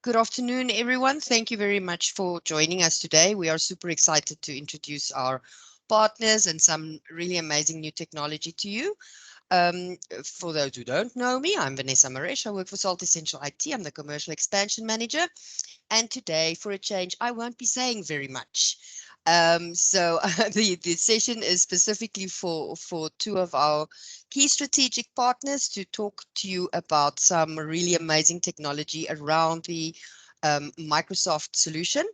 Good afternoon, everyone. Thank you very much for joining us today. We are super excited to introduce our partners and some really amazing new technology to you. For those who don't know me, I'm Vanessa Maresh. I work for Salt Essential IT. I'm the Commercial Expansion Manager. And today, for a change, I won't be saying very much. The session is specifically for two of our key strategic partners to talk to you about some really amazing technology around the Microsoft solution.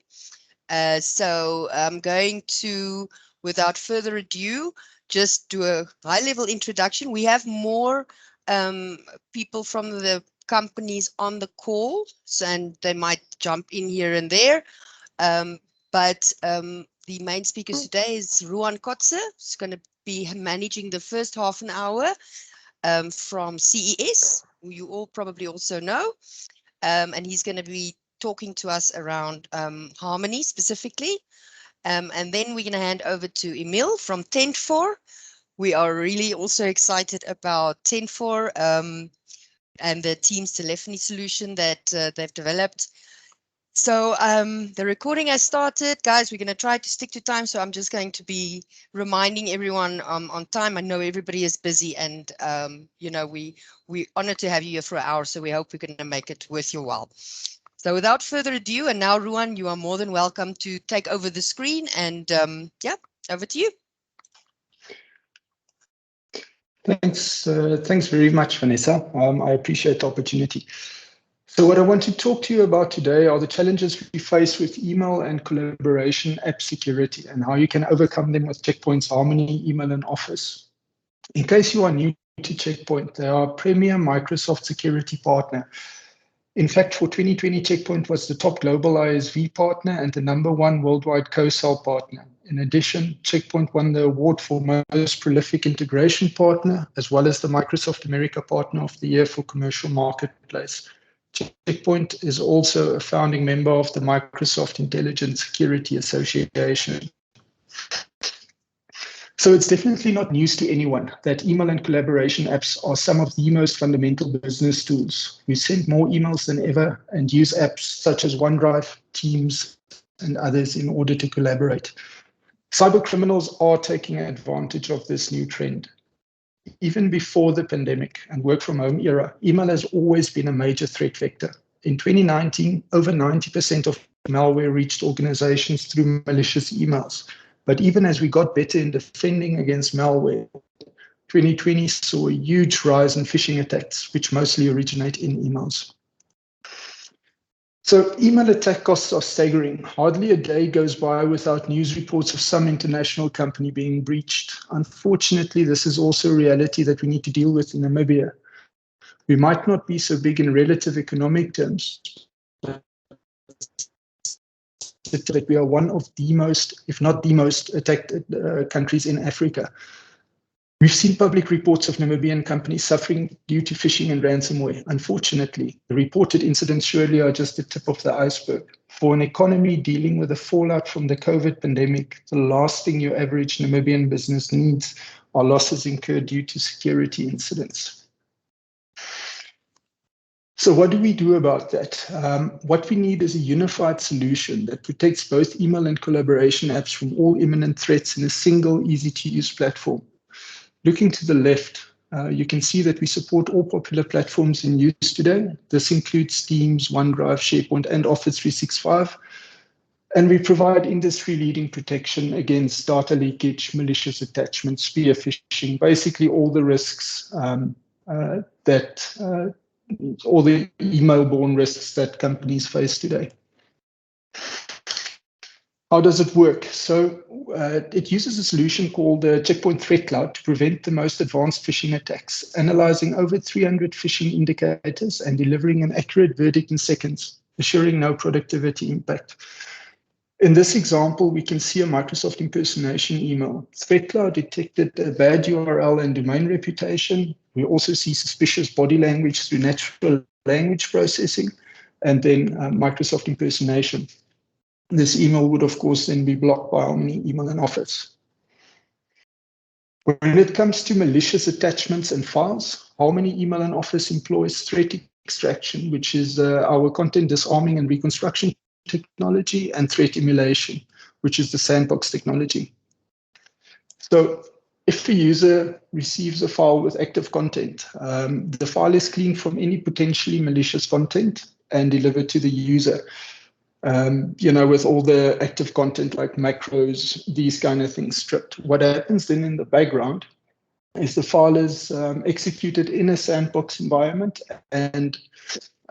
So I'm going to, without further ado, just do a high-level introduction. We have more people from the companies on the call, and they might jump in here and there. But the main speakers today is Ruan Kotze, who's going to be managing the first half an hour from CES, who you all probably also know. And he's going to be talking to us around Harmony specifically. And then we're going to hand over to Emil from Tendfor. We are really also excited about Tendfor and the Teams Telephony solution that they've developed. So the recording has started. Guys, we're going to try to stick to time, so I'm just going to be reminding everyone on time. I know everybody is busy, and you know, we're honored to have you here for an hour, so we hope we're going to make it worth your while. So without further ado, and now Ruan, you are more than welcome to take over the screen, and yeah, over to you. Thanks very much, Vanessa. I appreciate the opportunity. So what I want to talk to you about today are the challenges we face with email and collaboration app security and how you can overcome them with Checkpoint's Harmony, Email, and Office. In case you are new to Checkpoint, they are a premier Microsoft security partner. In fact, for 2020, Checkpoint was the top global ISV partner and the #1 worldwide co-sell partner. In addition, Checkpoint won the award for most prolific integration partner, as well as the Microsoft America Partner of the Year for Commercial Marketplace. Checkpoint is also a founding member of the Microsoft Intelligent Security Association. So it's definitely not news to anyone that email and collaboration apps are some of the most fundamental business tools. We send more emails than ever and use apps such as OneDrive, Teams, and others in order to collaborate. Cybercriminals are taking advantage of this new trend. Even before the pandemic and work from home era, email has always been a major threat vector. In 2019, over 90% of malware reached organizations through malicious emails. But even as we got better in defending against malware, 2020 saw a huge rise in phishing attacks, which mostly originate in emails. So email attack costs are staggering. Hardly a day goes by without news reports of some international company being breached. Unfortunately, this is also a reality that we need to deal with in Namibia. We might not be so big in relative economic terms, but that we are one of the most, if not the most, attacked countries in Africa. We've seen public reports of Namibian companies suffering due to phishing and ransomware. Unfortunately, the reported incidents surely are just the tip of the iceberg. For an economy dealing with the fallout from the COVID pandemic, the last thing your average Namibian business needs are losses incurred due to security incidents. So what do we do about that? What we need is a unified solution that protects both email and collaboration apps from all imminent threats in a single, easy-to-use platform. Looking to the left, you can see that we support all popular platforms in use today. This includes Teams, OneDrive, SharePoint, and Office 365. And we provide industry-leading protection against data leakage, malicious attachments, spear phishing, basically all the risks all the email-borne risks that companies face today. How does it work? So it uses a solution called the Checkpoint Threat Cloud to prevent the most advanced phishing attacks, analyzing over 300 phishing indicators and delivering an accurate verdict in seconds, assuring no productivity impact. In this example, we can see a Microsoft impersonation email. Threat Cloud detected a bad URL and domain reputation. We also see suspicious body language through natural language processing, and then Microsoft impersonation. This email would, of course, then be blocked by Harmony, Email, and Office. When it comes to malicious attachments and files, Harmony Email and Office employs threat extraction, which is our content disarming and reconstruction technology, and threat emulation, which is the sandbox technology. So if a user receives a file with active content, the file is cleaned from any potentially malicious content and delivered to the user. With all the active content like macros, these kind of things stripped. What happens then in the background is the file is executed in a sandbox environment and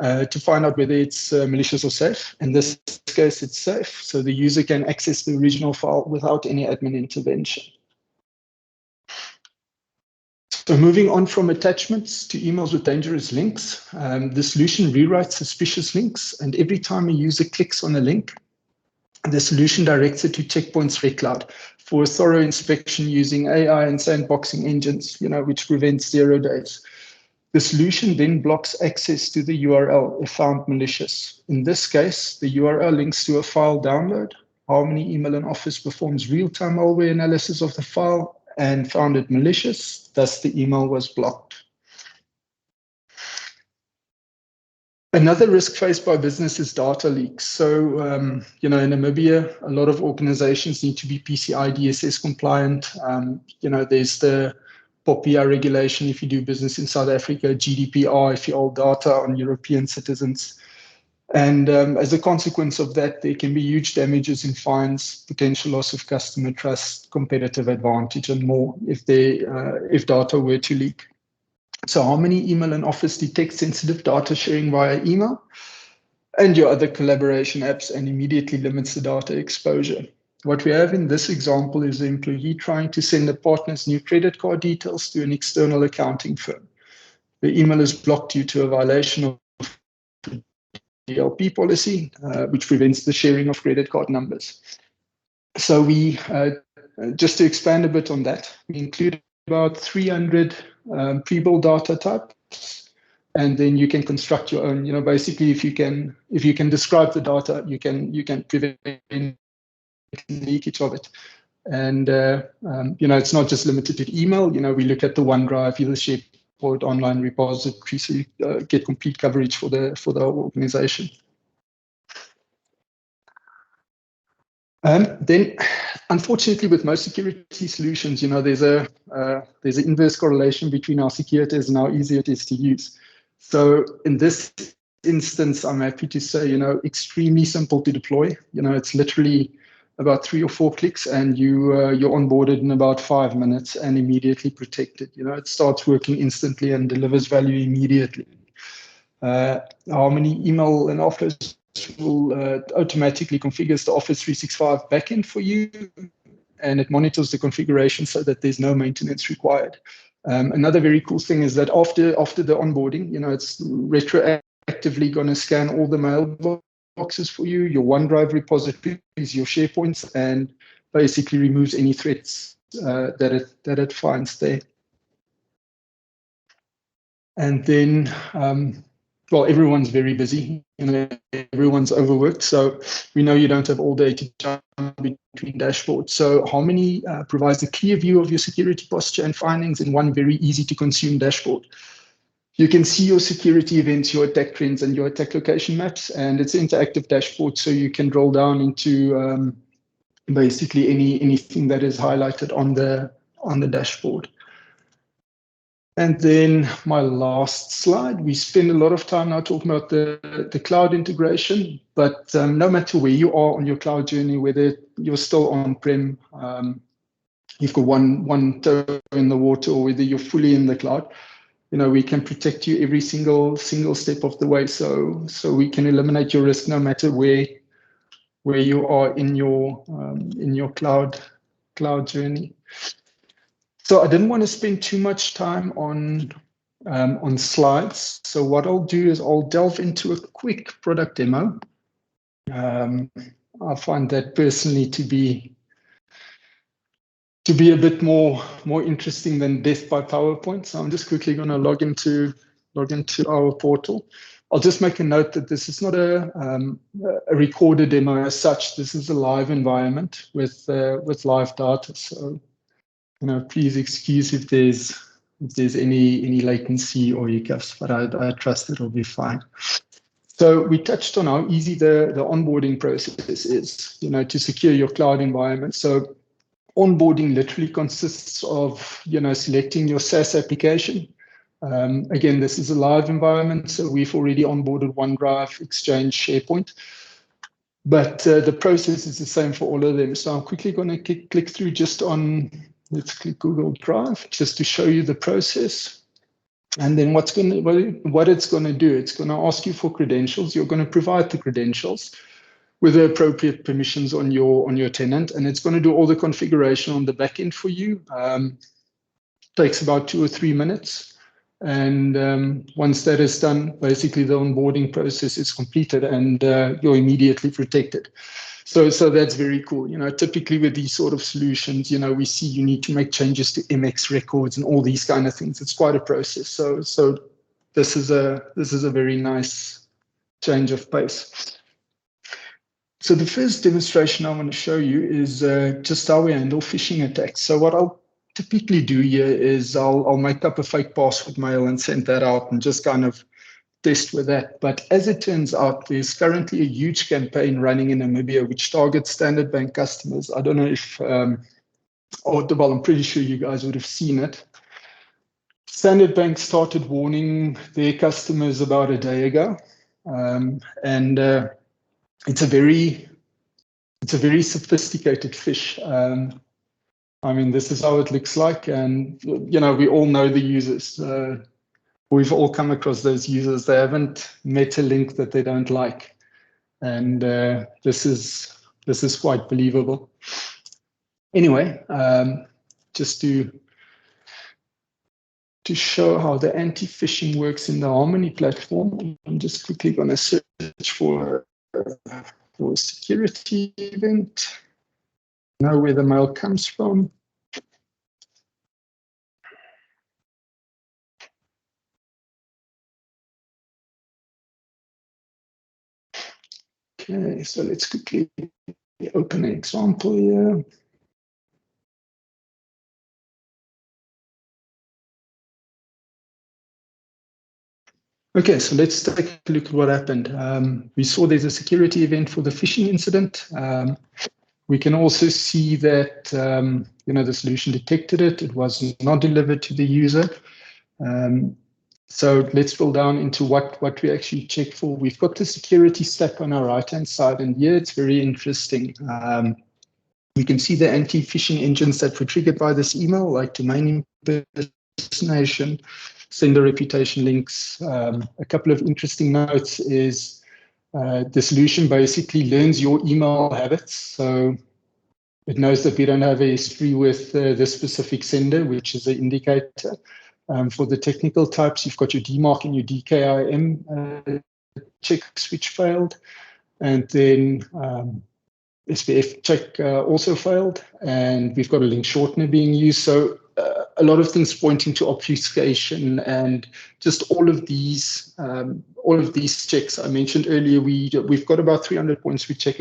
to find out whether it's malicious or safe. In this case, it's safe, so the user can access the original file without any admin intervention. So moving on from attachments to emails with dangerous links, the solution rewrites suspicious links, and every time a user clicks on a link, the solution directs it to Checkpoint's Red Cloud for a thorough inspection using AI and sandboxing engines, which prevents 0 days. The solution then blocks access to the URL if found malicious. In this case, the URL links to a file download. Harmony Email and Office performs real-time malware analysis of the file and found it malicious, thus the email was blocked. Another risk faced by business is data leaks. So, in Namibia, a lot of organizations need to be PCI DSS compliant. There's the POPIA regulation if you do business in South Africa, GDPR if you hold data on European citizens. And as a consequence of that, there can be huge damages in fines, potential loss of customer trust, competitive advantage, and more if data were to leak. So Harmony Email and Office detects sensitive data sharing via email and your other collaboration apps and immediately limits the data exposure. What we have in this example is the employee trying to send a partner's new credit card details to an external accounting firm. The email is blocked due to a violation of DLP policy, which prevents the sharing of credit card numbers. So we, just to expand a bit on that, we include about 300 pre-built data types, and then you can construct your own. Basically, if you can describe the data, you can prevent leakage of it. And it's not just limited to email. We look at the OneDrive, the SharePoint online repository, so you get complete coverage for the organization. Then, unfortunately, with most security solutions, there's an inverse correlation between how secure it is and how easy it is to use. So in this instance, I'm happy to say, extremely simple to deploy. It's literally about 3 or 4 clicks, and you're onboarded in about 5 minutes and immediately protected. It starts working instantly and delivers value immediately. Harmony Email and Office will automatically configure the Office 365 backend for you, and it monitors the configuration so that there's no maintenance required. Another very cool thing is that after the onboarding, it's retroactively going to scan all the mailboxes for you, your OneDrive repositories, your SharePoints, and basically removes any threats that it finds there. And then, everyone's very busy. Everyone's overworked. So we know you don't have all day to jump between dashboards. So Harmony provides a clear view of your security posture and findings in one very easy to consume dashboard. You can see your security events, your attack trends, and your attack location maps. And it's an interactive dashboard, so you can drill down into basically anything that is highlighted on the dashboard. And then my last slide, we spend a lot of time now talking about the cloud integration, but no matter where you are on your cloud journey, whether you're still on-prem, you've got one toe in the water, or whether you're fully in the cloud, we can protect you every single step of the way. So we can eliminate your risk no matter where you are in your cloud journey. So I didn't want to spend too much time on slides. So what I'll do is I'll delve into a quick product demo. I find that personally to be a bit more interesting than death by PowerPoint. So I'm just quickly going to log into our portal. I'll just make a note that this is not a recorded demo as such. This is a live environment with live data. So please excuse if there's any latency or hiccups, but I trust it'll be fine. So we touched on how easy the onboarding process is, to secure your cloud environment. So onboarding literally consists of, selecting your SaaS application. Again, this is a live environment, so we've already onboarded OneDrive, Exchange, SharePoint. But the process is the same for all of them. So I'm quickly going to click through just on, let's click Google Drive, just to show you the process. And then what it's going to do, it's going to ask you for credentials. You're going to provide the credentials with the appropriate permissions on your tenant, and it's going to do all the configuration on the back end for you. Takes about 2 or 3 minutes. And once that is done, basically the onboarding process is completed and you're immediately protected. So that's very cool. Typically with these sort of solutions, we see you need to make changes to MX records and all these kind of things. It's quite a process. So this is a very nice change of pace. So the first demonstration I want to show you is just how we handle phishing attacks. So what I'll typically do here is I'll make up a fake password mail and send that out and just kind of test with that. But as it turns out, there's currently a huge campaign running in Namibia which targets Standard Bank customers. I don't know if, well, I'm pretty sure you guys would have seen it. Standard Bank started warning their customers about a day ago, and it's a very sophisticated fish. I mean, this is how it looks like, and we all know the users. We've all come across those users. They haven't met a link that they don't like, and this is quite believable. Anyway, just to show how the anti-phishing works in the Harmony platform, I'm just quickly going to search for a security event. Know where the mail comes from. Okay, so let's quickly open an example here. Okay, so let's take a look at what happened. We saw there's a security event for the phishing incident. We can also see that the solution detected it. It was not delivered to the user. So let's drill down into what we actually check for. We've got the security stack on our right-hand side, and here it's very interesting. We can see the anti-phishing engines that were triggered by this email, like domain impersonation, sender reputation links. A couple of interesting notes is the solution basically learns your email habits. So it knows that we don't have a history with this specific sender, which is an indicator. For the technical types, you've got your DMARC and your DKIM checks which failed. And then SPF check also failed. And we've got a link shortener being used. So a lot of things pointing to obfuscation and just all of these checks I mentioned earlier. We've got about 300 points we check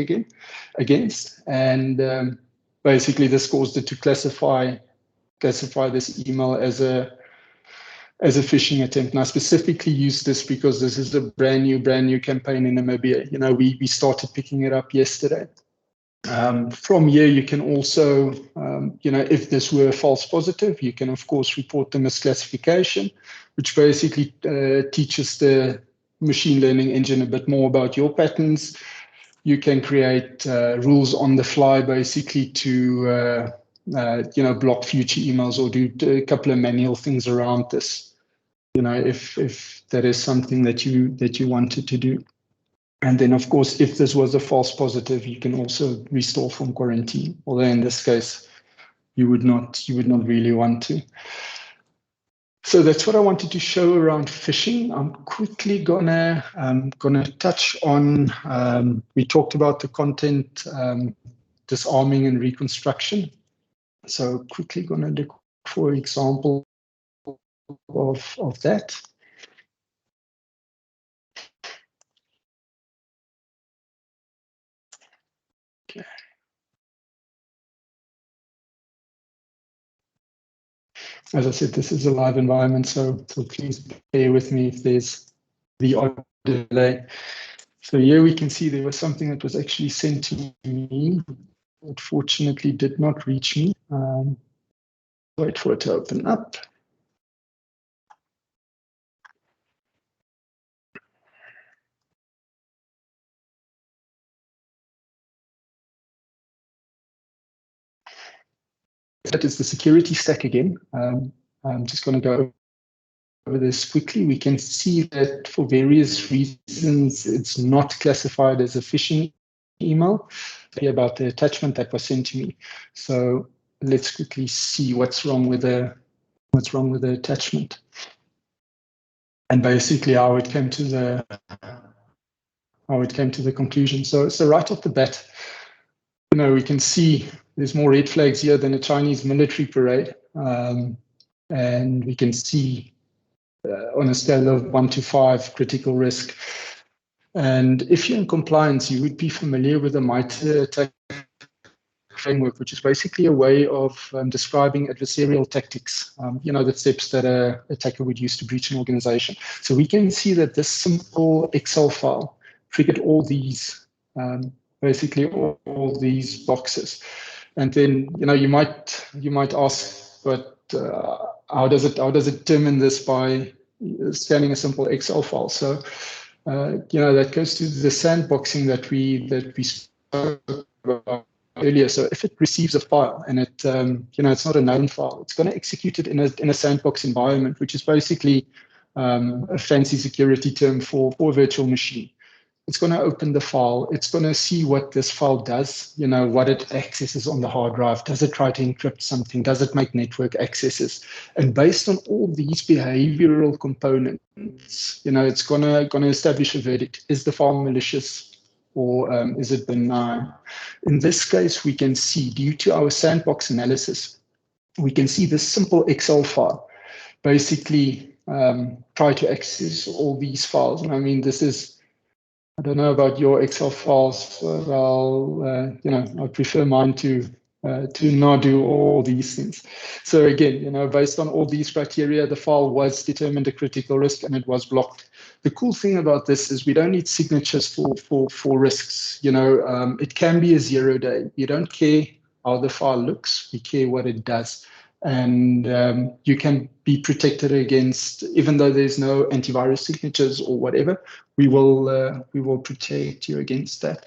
against, and basically this caused it to classify this email as a phishing attempt. And I specifically use this because this is a brand new campaign in Namibia. We started picking it up yesterday. From here, you can also, if this were a false positive, you can, of course, report the misclassification, which basically teaches the machine learning engine a bit more about your patterns. You can create rules on the fly, basically, to block future emails or do a couple of manual things around this. If that is something that you wanted to do. And then, of course, if this was a false positive, you can also restore from quarantine. Although in this case, you would not really want to. So that's what I wanted to show around phishing. I'm quickly gonna touch on. We talked about the content disarming and reconstruction. So quickly gonna look for example of that. As I said, this is a live environment, so please bear with me if there's the odd delay. So here we can see there was something that was actually sent to me. Unfortunately, did not reach me. Wait for it to open up. That is the security stack again. I'm just going to go over this quickly. We can see that for various reasons, it's not classified as a phishing email. About the attachment that was sent to me. So let's quickly see what's wrong with the attachment, and basically how it came to the conclusion. So right off the bat, we can see there's more red flags here than a Chinese military parade, and we can see on a scale of 1 to 5 critical risk. And if you're in compliance, you would be familiar with the MITRE attack framework, which is basically a way of describing adversarial tactics, the steps that an attacker would use to breach an organization. So we can see that this simple Excel file triggered all these, basically all these boxes. And then, you might ask, but how does it determine this by scanning a simple Excel file? So, that goes to the sandboxing that we spoke about earlier. So if it receives a file and it, it's not a known file, it's going to execute it in a sandbox environment, which is basically a fancy security term for a virtual machine. It's going to open the file. It's going to see what this file does, what it accesses on the hard drive. Does it try to encrypt something? Does it make network accesses? And based on all these behavioral components, it's going to establish a verdict. Is the file malicious or is it benign? In this case, we can see, due to our sandbox analysis, we can see this simple Excel file basically try to access all these files. And I mean, this is, I don't know about your Excel files, but I prefer mine to not do all these things. So again, based on all these criteria, the file was determined a critical risk and it was blocked. The cool thing about this is we don't need signatures for risks. It can be a 0 day. You don't care how the file looks. We care what it does. And you can be protected against, even though there's no antivirus signatures or whatever, we will protect you against that.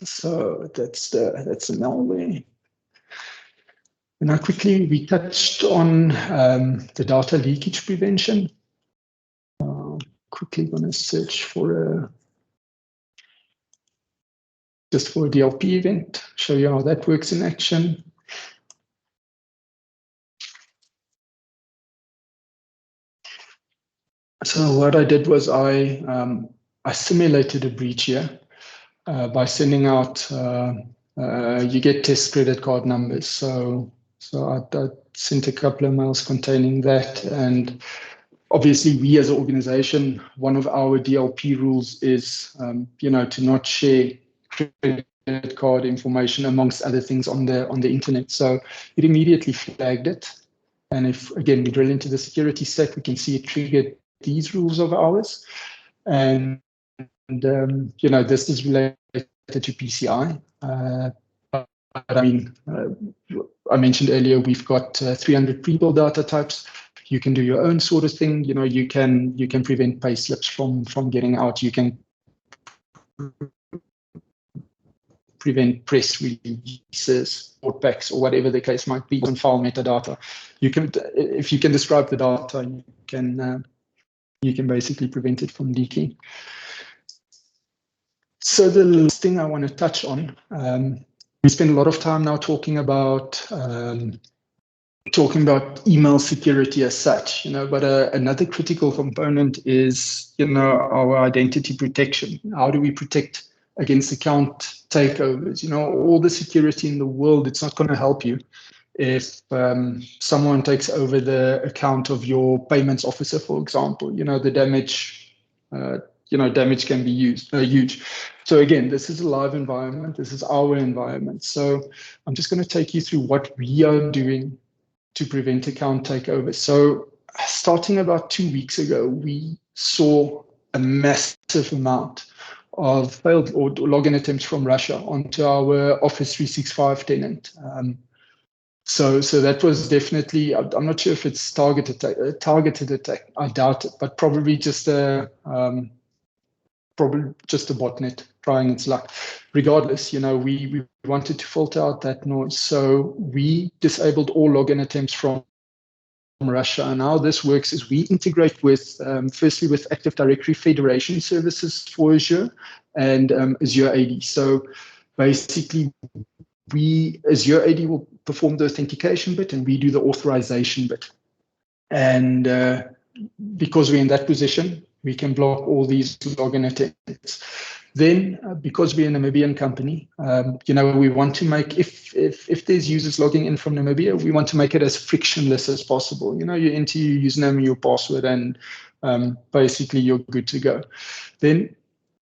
So that's the malware. And now quickly, we touched on the data leakage prevention. Quickly going to search for just for a DLP event, show you how that works in action. So what I did was I simulated a breach here by sending out, you get test credit card numbers. So I sent a couple of mails containing that. And obviously we as an organization, one of our DLP rules is, to not share credit card information amongst other things on the internet. So it immediately flagged it. And if, again, we drill into the security stack, we can see it triggered these rules of ours. And this is related to PCI. But I mean, I mentioned earlier, we've got 300 pre-built data types. You can do your own sort of thing. You can prevent pay slips from getting out. You can prevent press releases, report packs, or whatever the case might be, on file metadata. You can, if you can describe the data, you can basically prevent it from leaking. So the last thing I want to touch on, we spend a lot of time now talking about email security as such, but another critical component is, our identity protection. How do we protect against account takeovers? All the security in the world, it's not going to help you if someone takes over the account of your payments officer, for example. The damage, damage can be huge. So again, this is a live environment. This is our environment. So I'm just going to take you through what we are doing to prevent account takeover. So starting about 2 weeks ago, we saw a massive amount of failed or login attempts from Russia onto our Office 365 tenant. So that was definitely, I'm not sure if it's targeted attack, I doubt it, but probably just a botnet trying its luck. Regardless, we wanted to filter out that noise. So we disabled all login attempts from Russia. And how this works is we integrate with, firstly, with Active Directory Federation services for Azure and Azure AD. So basically, Azure AD will perform the authentication bit and we do the authorization bit. And because we're in that position, we can block all these login attempts. Then, because we're a Namibian company, we want to make, if there's users logging in from Namibia, we want to make it as frictionless as possible. You enter your username and your password, and basically you're good to go. Then,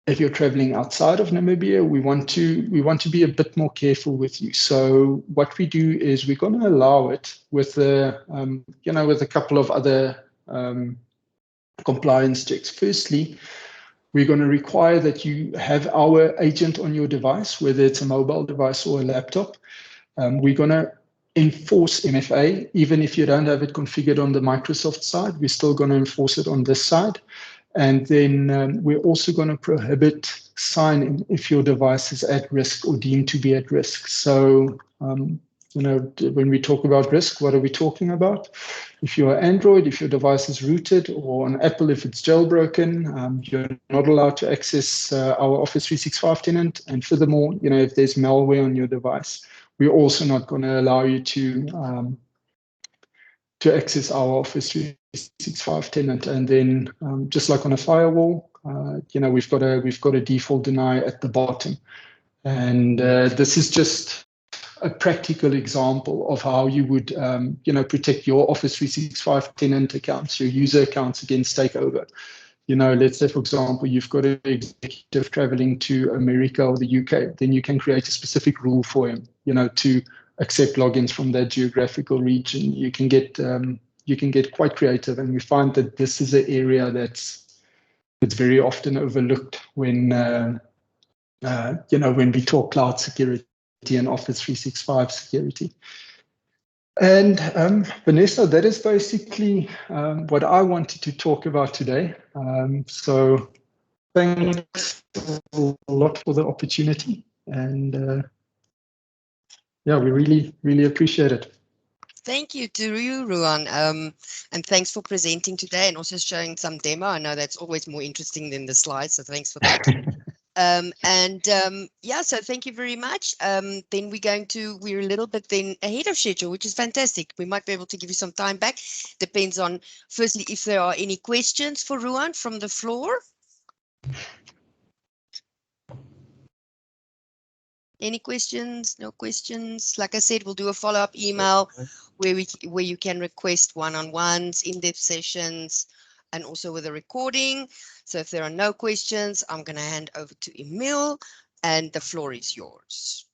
if you're traveling outside of Namibia, we want to be a bit more careful with you. So what we do is we're going to allow it with with a couple of other compliance checks. Firstly, we're going to require that you have our agent on your device, whether it's a mobile device or a laptop. We're going to enforce MFA, even if you don't have it configured on the Microsoft side. We're still going to enforce it on this side. And then we're also going to prohibit sign-in if your device is at risk or deemed to be at risk. So, when we talk about risk, what are we talking about? If you're Android, if your device is rooted, or on Apple, if it's jailbroken, you're not allowed to access our Office 365 tenant. And furthermore, if there's malware on your device, we're also not going to allow you to access our Office 365 tenant. And then, just like on a firewall, we've got a default deny at the bottom. And this is just a practical example of how you would, protect your Office 365 tenant accounts, your user accounts against takeover. Let's say, for example, you've got an executive traveling to America or the UK, then you can create a specific rule for him, to accept logins from that geographical region. You can get quite creative, and we find that this is an area that's very often overlooked when when we talk cloud security and Office 365 security. And Vanessa, that is basically what I wanted to talk about today. So thanks a lot for the opportunity, and we really, really appreciate it. Thank you to you, Ruan, and thanks for presenting today and also showing some demo. I know that's always more interesting than the slides, so thanks for that. So thank you very much. Then we're a little bit then ahead of schedule, which is fantastic. We might be able to give you some time back. Depends on, firstly, if there are any questions for Ruan from the floor. Any questions? No questions? Like I said, we'll do a follow-up email where you can request one-on-ones, in-depth sessions, and also with a recording. So if there are no questions, I'm going to hand over to Emil, and the floor is yours.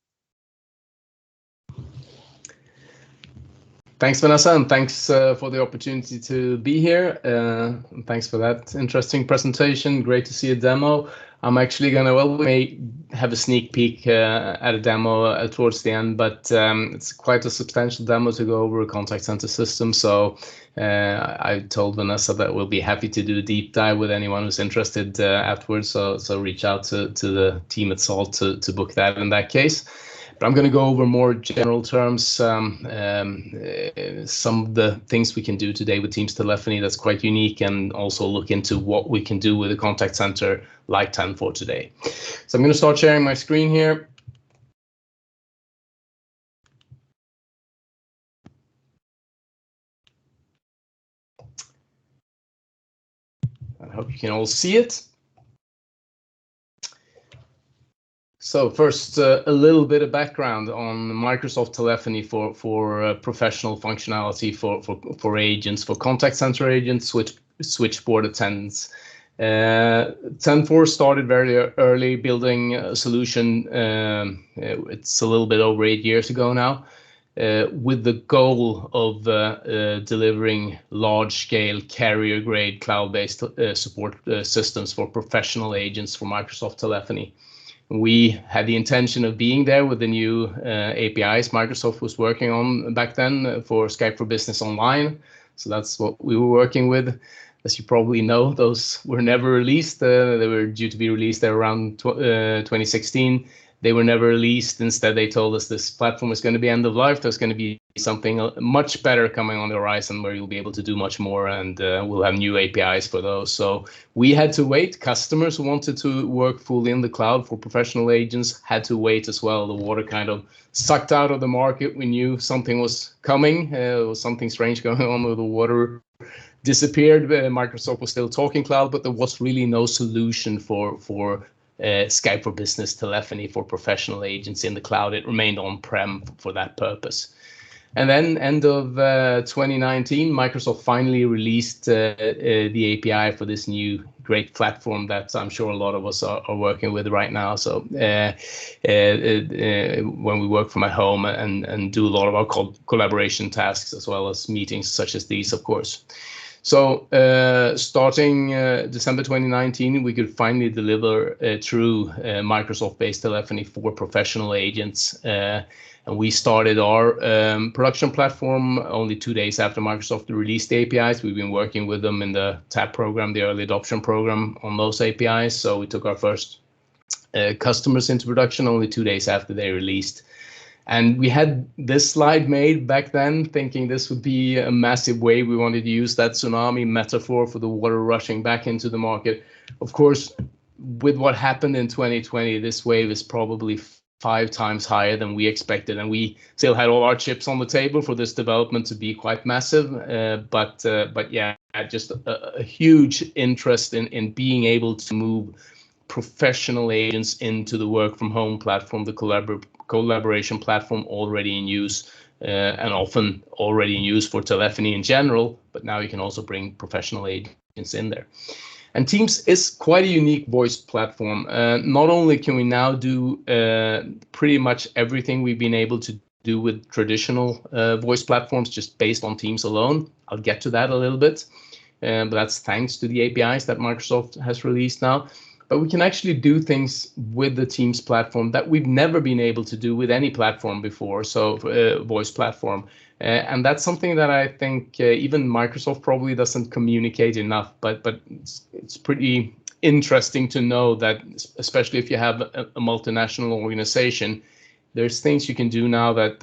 Thanks, Vanessa, and thanks for the opportunity to be here. And thanks for that interesting presentation. Great to see a demo. I'm actually going to, we may have a sneak peek at a demo towards the end, but it's quite a substantial demo to go over a contact center system. So I told Vanessa that we'll be happy to do a deep dive with anyone who's interested afterwards. So reach out to the team at Salt to book that in that case. But I'm going to go over more general terms, some of the things we can do today with Teams Telephony that's quite unique, and also look into what we can do with a contact center like Tendfor today. So I'm going to start sharing my screen here. I hope you can all see it. So first, a little bit of background on Microsoft Telephony for professional functionality for agents, for contact center agents, switchboard attendants. Tendfor started very early building a solution. It's a little bit over 8 years ago now. with the goal of delivering large-scale carrier-grade cloud-based support systems for professional agents for Microsoft Telephony. We had the intention of being there with the new APIs Microsoft was working on back then for Skype for Business Online. So that's what we were working with. As you probably know, those were never released. They were due to be released around 2016. They were never released. Instead, they told us this platform is going to be end of life. There's going to be something much better coming on the horizon where you'll be able to do much more, and we'll have new APIs for those. So we had to wait. Customers who wanted to work fully in the cloud for professional agents had to wait as well. The water kind of sucked out of the market. We knew something was coming. There was something strange going on with the water. Disappeared. Microsoft was still talking cloud, but there was really no solution for Skype for Business telephony for professional agents in the cloud. It remained on-prem for that purpose. And then end of 2019, Microsoft finally released the API for this new great platform that I'm sure a lot of us are working with right now. So when we work from at home and do a lot of our collaboration tasks as well as meetings such as these, of course. So starting December 2019, we could finally deliver true Microsoft-based telephony for professional agents. And we started our production platform only 2 days after Microsoft released the APIs. We've been working with them in the TAP program, the early adoption program, on those APIs. So we took our first customers into production only 2 days after they released. And we had this slide made back then, thinking this would be a massive wave. We wanted to use that tsunami metaphor for the water rushing back into the market. Of course, with what happened in 2020, this wave is probably 5 times higher than we expected. And we still had all our chips on the table for this development to be quite massive. But yeah, just a huge interest in being able to move professional agents into the work from home platform, the collaboration platform already in use, and often already in use for telephony in general, but now you can also bring professional agents in there. And Teams is quite a unique voice platform. Not only can we now do pretty much everything we've been able to do with traditional voice platforms just based on Teams alone. I'll get to that a little bit, but that's thanks to the APIs that Microsoft has released now. But we can actually do things with the Teams platform that we've never been able to do with any platform before, so voice platform. And that's something that I think even Microsoft probably doesn't communicate enough, but it's pretty interesting to know that, especially if you have a multinational organization, there's things you can do now that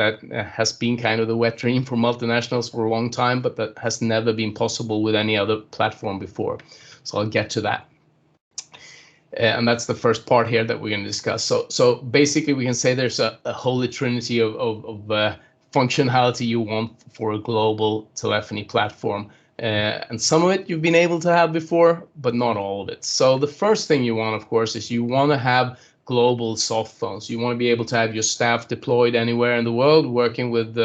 has been kind of the wet dream for multinationals for a long time, but that has never been possible with any other platform before. So I'll get to that. And that's the first part here that we're going to discuss. So basically, we can say there's a holy trinity of functionality you want for a global telephony platform. And some of it you've been able to have before, but not all of it. So the first thing you want, of course, is you want to have global soft phones. You want to be able to have your staff deployed anywhere in the world, working with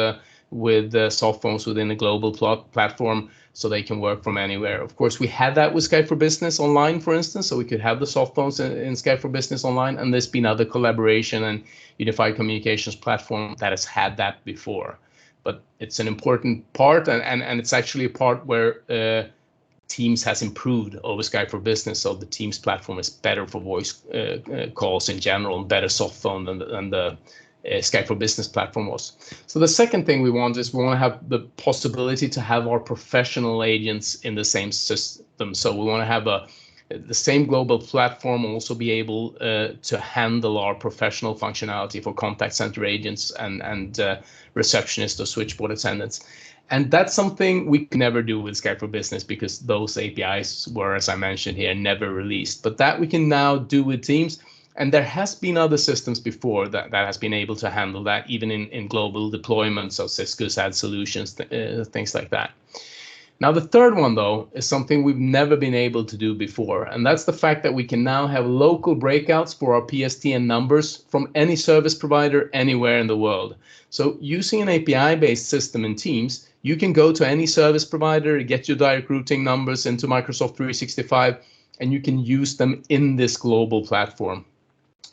soft phones within a global platform, so they can work from anywhere. Of course, we had that with Skype for Business Online, for instance, so we could have the soft phones in Skype for Business Online, and there's been other collaboration and unified communications platform that has had that before. But it's an important part, and it's actually a part where Teams has improved over Skype for Business, so the Teams platform is better for voice calls in general, and better soft phone than the Skype for Business platform was. So the second thing we want is we want to have the possibility to have our professional agents in the same system. So we want to have the same global platform also be able to handle our professional functionality for contact center agents and receptionists or switchboard attendants. And that's something we could never do with Skype for Business because those APIs were, as I mentioned here, never released. But that we can now do with Teams. And there has been other systems before that has been able to handle that, even in global deployments. So Cisco's had solutions, things like that. Now, the third one, though, is something we've never been able to do before. And that's the fact that we can now have local breakouts for our PSTN numbers from any service provider anywhere in the world. So using an API-based system in Teams, you can go to any service provider, get your direct routing numbers into Microsoft 365, and you can use them in this global platform.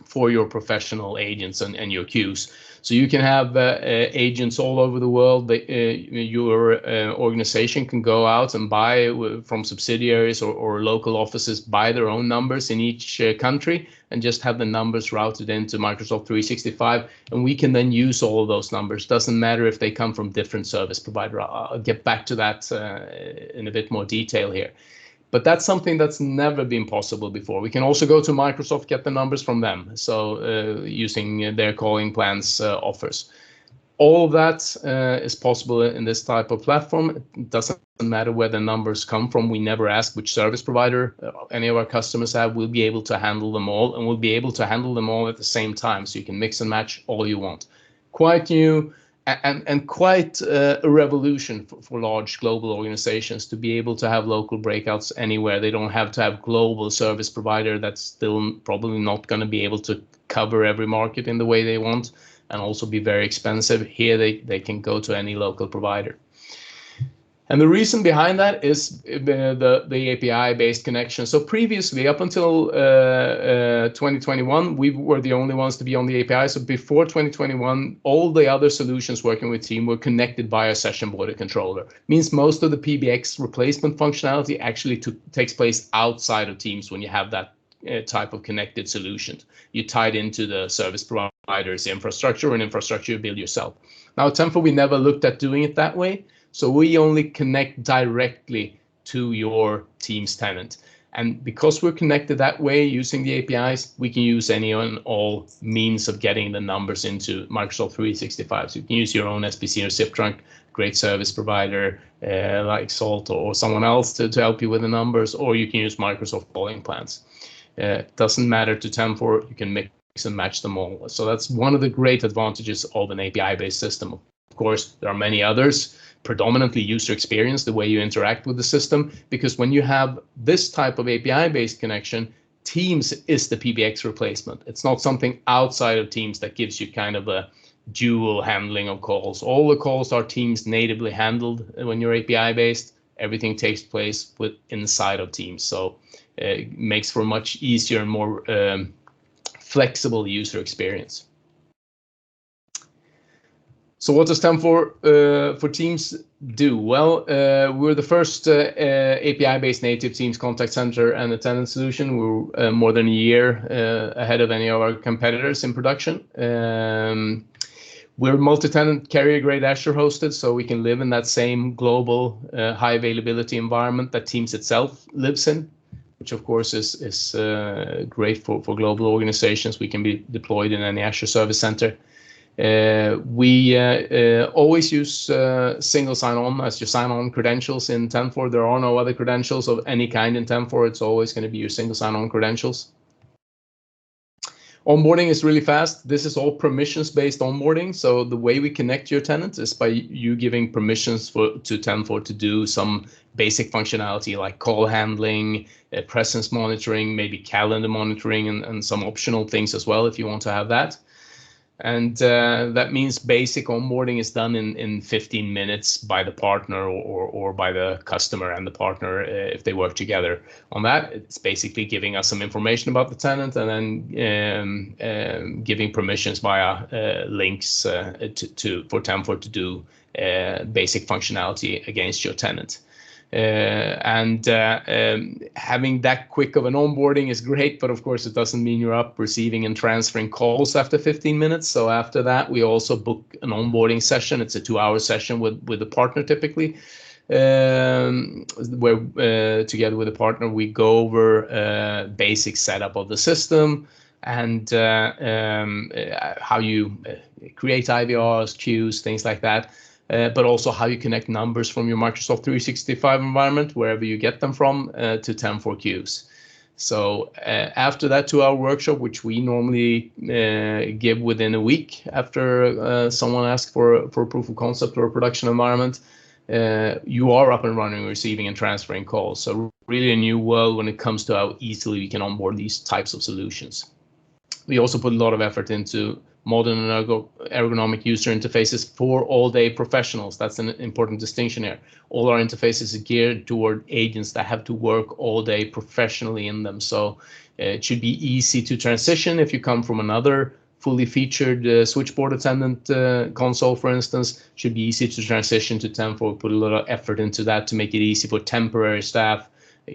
for your professional agents and your queues. So you can have agents all over the world. Your organization can go out and buy from subsidiaries or local offices, buy their own numbers in each country, and just have the numbers routed into Microsoft 365. And we can then use all of those numbers. Doesn't matter if they come from different service provider. I'll get back to that in a bit more detail here. But that's something that's never been possible before. We can also go to Microsoft, get the numbers from them. So using their calling plans offers. All of that is possible in this type of platform. It doesn't matter where the numbers come from. We never ask which service provider any of our customers have. We'll be able to handle them all, and we'll be able to handle them all at the same time. So you can mix and match all you want. Quite new. And quite a revolution for large global organizations to be able to have local breakouts anywhere. They don't have to have global service provider that's still probably not going to be able to cover every market in the way they want and also be very expensive. Here they can go to any local provider. And the reason behind that is the API-based connection. So previously, up until 2021, we were the only ones to be on the API. So before 2021, all the other solutions working with Team were connected by a session border controller. Means most of the PBX replacement functionality actually takes place outside of Teams when you have that type of connected solution. You tied into the service provider's infrastructure, and infrastructure you build yourself. Now at Tendfor, we never looked at doing it that way. So we only connect directly to your Teams tenant. And because we're connected that way using the APIs, we can use any and all means of getting the numbers into Microsoft 365. So you can use your own SBC or zip trunk, great service provider like Salt or someone else to help you with the numbers, or you can use Microsoft calling plans. It doesn't matter to Tendfor, you can mix and match them all. So that's one of the great advantages of an API-based system. Of course, there are many others. Predominantly user experience, the way you interact with the system, because when you have this type of API-based connection, Teams is the PBX replacement. It's not something outside of Teams that gives you kind of a dual handling of calls. All the calls are Teams natively handled when you're API-based. Everything takes place inside of Teams, so it makes for a much easier and more flexible user experience. So what does Tendfor for Teams do? Well, we're the first API-based native Teams contact center and attendance solution. We're more than a year ahead of any of our competitors in production. We're multi-tenant carrier-grade Azure hosted, so we can live in that same global high availability environment that Teams itself lives in, which of course is great for global organizations. We can be deployed in any Azure service center. We always use single sign-on as your sign-on credentials in Tendfor. There are no other credentials of any kind in Tendfor. It's always going to be your single sign-on credentials. Onboarding is really fast. This is all permissions-based onboarding. So the way we connect your tenants is by you giving permissions to Tendfor to do some basic functionality like call handling, presence monitoring, maybe calendar monitoring, and some optional things as well if you want to have that. And that means basic onboarding is done in 15 minutes by the partner or by the customer and the partner if they work together on that. It's basically giving us some information about the tenant and then giving permissions via links for Tendfor to do basic functionality against your tenant. Having that quick of an onboarding is great, but of course it doesn't mean you're up receiving and transferring calls after 15 minutes. So after that, we also book an onboarding session. It's a 2-hour session with the partner typically, where together with the partner, we go over basic setup of the system and how you create IVRs, queues, things like that. But also how you connect numbers from your Microsoft 365 environment, wherever you get them from, to Tendfor queues. So after that 2-hour workshop, which we normally give within a week after someone asks for a proof of concept or a production environment, you are up and running, receiving and transferring calls. So really a new world when it comes to how easily we can onboard these types of solutions. We also put a lot of effort into modern and ergonomic user interfaces for all-day professionals. That's an important distinction here. All our interfaces are geared toward agents that have to work all day professionally in them. So It should be easy to transition if you come from another fully featured switchboard attendant console, for instance. Should be easy to transition to Tendfor. Put a lot of effort into that to make it easy for temporary staff.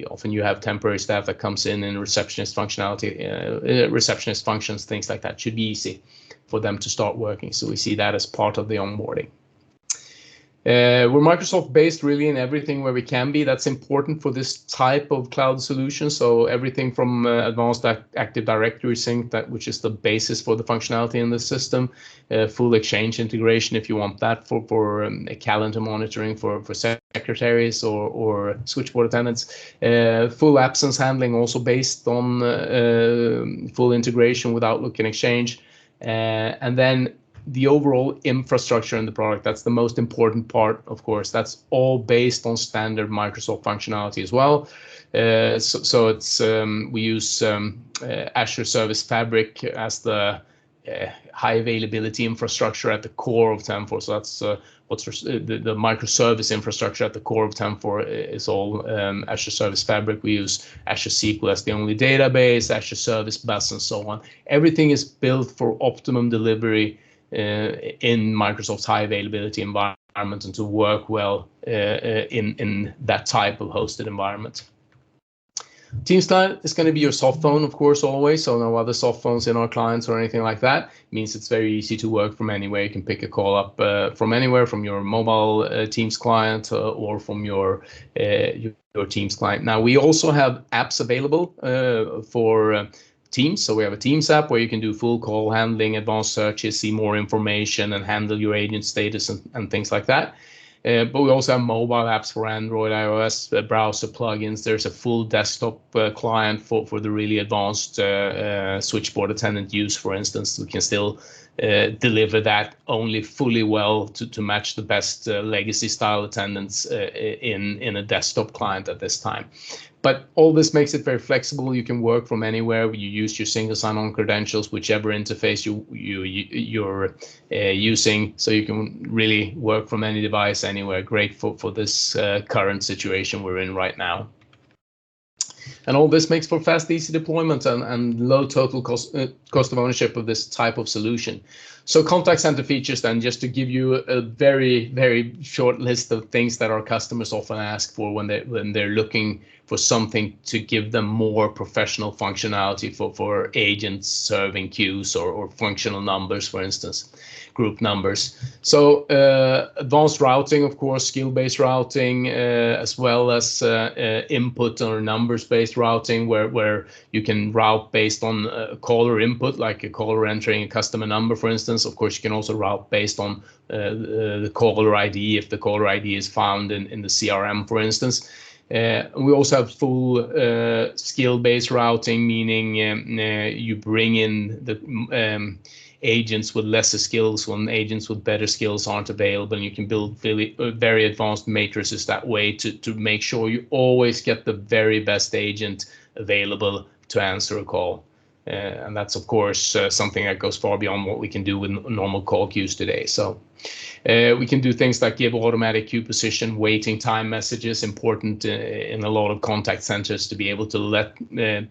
Often you have temporary staff that comes in receptionist functionality, receptionist functions, things like that. Should be easy for them to start working. So we see that as part of the onboarding. We're Microsoft based really in everything where we can be. That's important for this type of cloud solution. So everything from advanced Active Directory sync, which is the basis for the functionality in the system, full Exchange integration if you want that for calendar monitoring for secretaries or switchboard attendants, full absence handling also based on full integration with Outlook and Exchange, and then the overall infrastructure in the product. That's the most important part, of course. That's all based on standard Microsoft functionality as well. So it's we use Azure Service Fabric as the high availability infrastructure at the core of Tendfor. So that's the microservice infrastructure at the core of Tendfor is all Azure Service Fabric. We use Azure SQL as the only database, Azure Service Bus, and so on. Everything is built for optimum delivery in Microsoft's high availability environment and to work well in that type of hosted environment. Teams Client is going to be your soft phone, of course, always. So no other soft phones in our clients or anything like that. It means it's very easy to work from anywhere. You can pick a call up from anywhere, from your mobile Teams client or from your Teams client. Now, we also have apps available for Teams. So we have a Teams app where you can do full call handling, advanced searches, see more information, and handle your agent status and things like that. But we also have mobile apps for Android, iOS, browser plugins. There's a full desktop client for the really advanced switchboard attendant use, for instance. We can still deliver that only fully well to match the best legacy style attendants in a desktop client at this time. But all this makes it very flexible. You can work from anywhere. You use your single sign-on credentials, whichever interface you're using. So you can really work from any device anywhere. Great for this current situation we're in right now. And all this makes for fast, easy deployment and low total cost of ownership of this type of solution. So contact center features, then, just to give you a very, very short list of things that our customers often ask for when they're looking for something to give them more professional functionality for agents serving queues or functional numbers, for instance, group numbers. So advanced routing, of course, skill-based routing, as well as input or numbers-based routing, where you can route based on caller input, like a caller entering a customer number, for instance. Of course, you can also route based on the caller ID, if the caller ID is found in the CRM, for instance. We also have full skill-based routing, meaning you bring in the agents with lesser skills when agents with better skills aren't available, and you can build very advanced matrices that way to make sure you always get the very best agent available to answer a call. And that's, of course, something that goes far beyond what we can do with normal call queues today. So we can do things like give automatic queue position, waiting time messages, important in a lot of contact centers to be able to let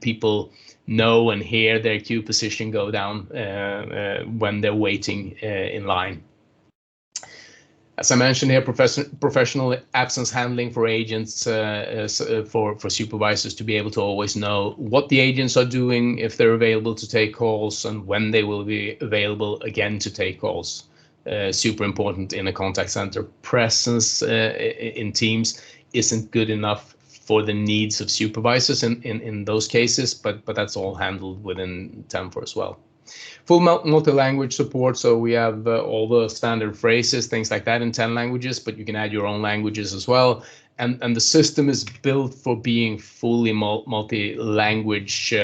people know and hear their queue position go down when they're waiting in line. As I mentioned here, professional absence handling for agents, for supervisors to be able to always know what the agents are doing, if they're available to take calls, and when they will be available again to take calls. Super important in a contact center. Presence in Teams isn't good enough for the needs of supervisors in those cases, but that's all handled within Tendfor as well. Full multi-language support, so we have all the standard phrases, things like that in 10 languages, but you can add your own languages as well. And the system is built for being fully multi-language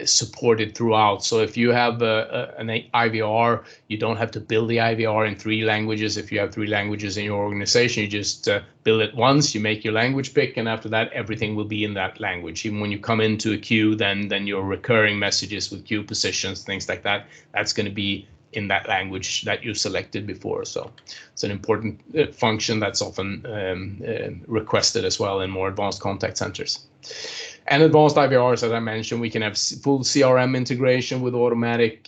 supported throughout. So if you have an IVR, you don't have to build the IVR in 3 languages. If you have 3 languages in your organization, you just build it once, you make your language pick, and after that, everything will be in that language. Even when you come into a queue, then your recurring messages with queue positions, things like that, that's going to be in that language that you selected before. So it's an important function that's often requested as well in more advanced contact centers. And advanced IVRs, as I mentioned, we can have full CRM integration with automatic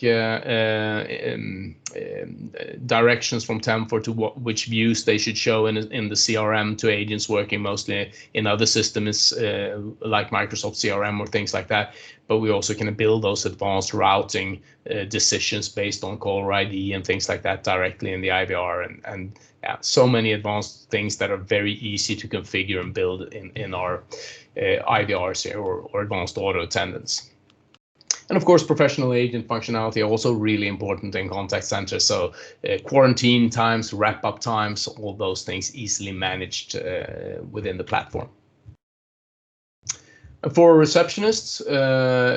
directions from Tendfor to which views they should show in the CRM to agents working mostly in other systems like Microsoft CRM or things like that. But we also can build those advanced routing decisions based on caller ID and things like that directly in the IVR, and yeah, so many advanced things that are very easy to configure and build in our IVRs here, or advanced auto attendants. And of course, professional agent functionality also really important in contact center. So quarantine times, wrap up times, all those things easily managed within the platform. For receptionists,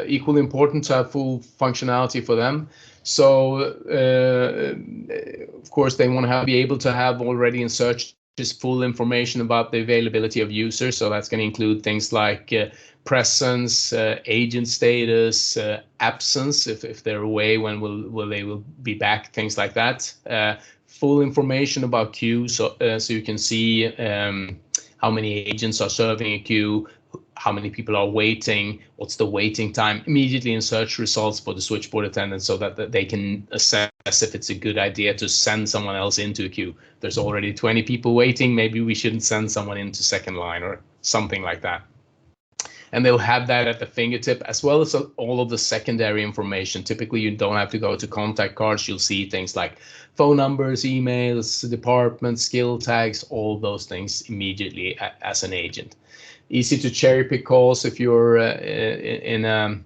equally important to have full functionality for them. So, of course, they want to be able to have already in search just full information about the availability of users. So that's going to include things like presence, agent status, absence, if they're away, when they will be back, things like that. Full information about queues, so you can see how many agents are serving a queue, how many people are waiting, what's the waiting time, immediately in search results for the switchboard attendant, so that they can assess if it's a good idea to send someone else into a queue. There's already 20 people waiting, maybe we shouldn't send someone into second line or something like that. And they'll have that at the fingertip, as well as all of the secondary information. Typically, you don't have to go to contact cards. You'll see things like phone numbers, emails, departments, skill tags, all those things immediately as an agent. Easy to cherry pick calls if you're in a